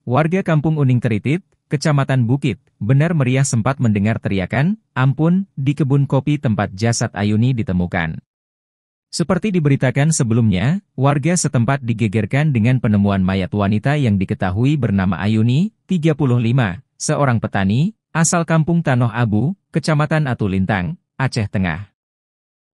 Warga Kampung Uning Teritit, Kecamatan Bukit, Benar Meriah sempat mendengar teriakan, "Ampun," di kebun kopi tempat jasad Ayuni ditemukan. Seperti diberitakan sebelumnya, warga setempat digegerkan dengan penemuan mayat wanita yang diketahui bernama Ayuni, 35, seorang petani, asal Kampung Tanoh Abu, Kecamatan Atulintang, Aceh Tengah.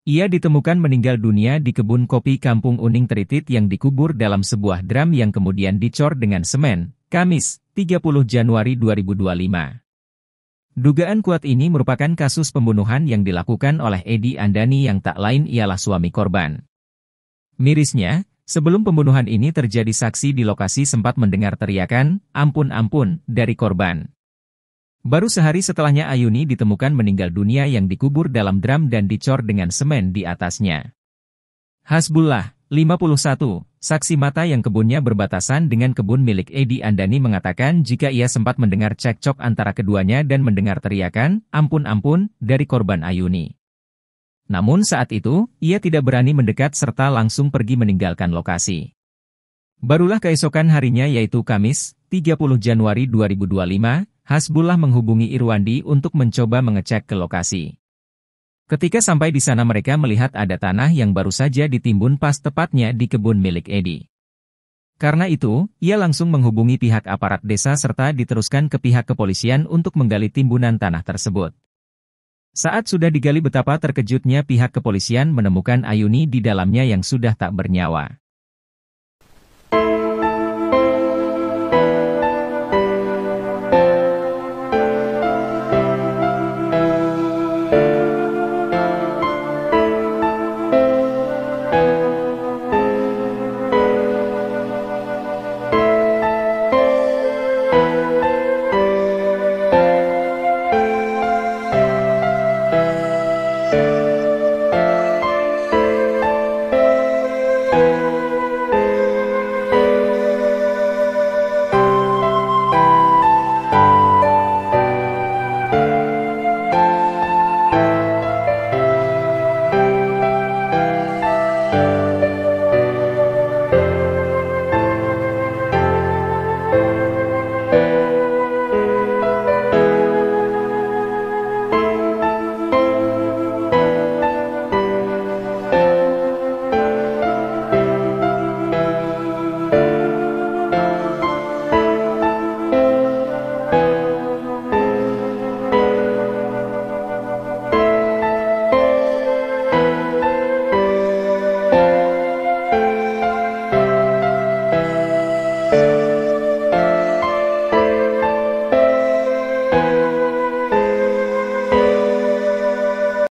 Ia ditemukan meninggal dunia di kebun kopi Kampung Uning Teritit yang dikubur dalam sebuah drum yang kemudian dicor dengan semen, Kamis, 30 Januari 2025. Dugaan kuat ini merupakan kasus pembunuhan yang dilakukan oleh Edi Andani yang tak lain ialah suami korban. Mirisnya, sebelum pembunuhan ini terjadi saksi di lokasi sempat mendengar teriakan, "Ampun ampun," dari korban. Baru sehari setelahnya Ayuni ditemukan meninggal dunia yang dikubur dalam drum dan dicor dengan semen di atasnya. Hasbullah, 51, saksi mata yang kebunnya berbatasan dengan kebun milik Edi Andani mengatakan jika ia sempat mendengar cekcok antara keduanya dan mendengar teriakan, "Ampun ampun," dari korban Ayuni. Namun saat itu, ia tidak berani mendekat serta langsung pergi meninggalkan lokasi. Barulah keesokan harinya yaitu Kamis, 30 Januari 2025, Hasbullah menghubungi Irwandi untuk mencoba mengecek ke lokasi. Ketika sampai di sana mereka melihat ada tanah yang baru saja ditimbun pas tepatnya di kebun milik Edi. Karena itu, ia langsung menghubungi pihak aparat desa serta diteruskan ke pihak kepolisian untuk menggali timbunan tanah tersebut. Saat sudah digali betapa terkejutnya pihak kepolisian menemukan Ayuni di dalamnya yang sudah tak bernyawa.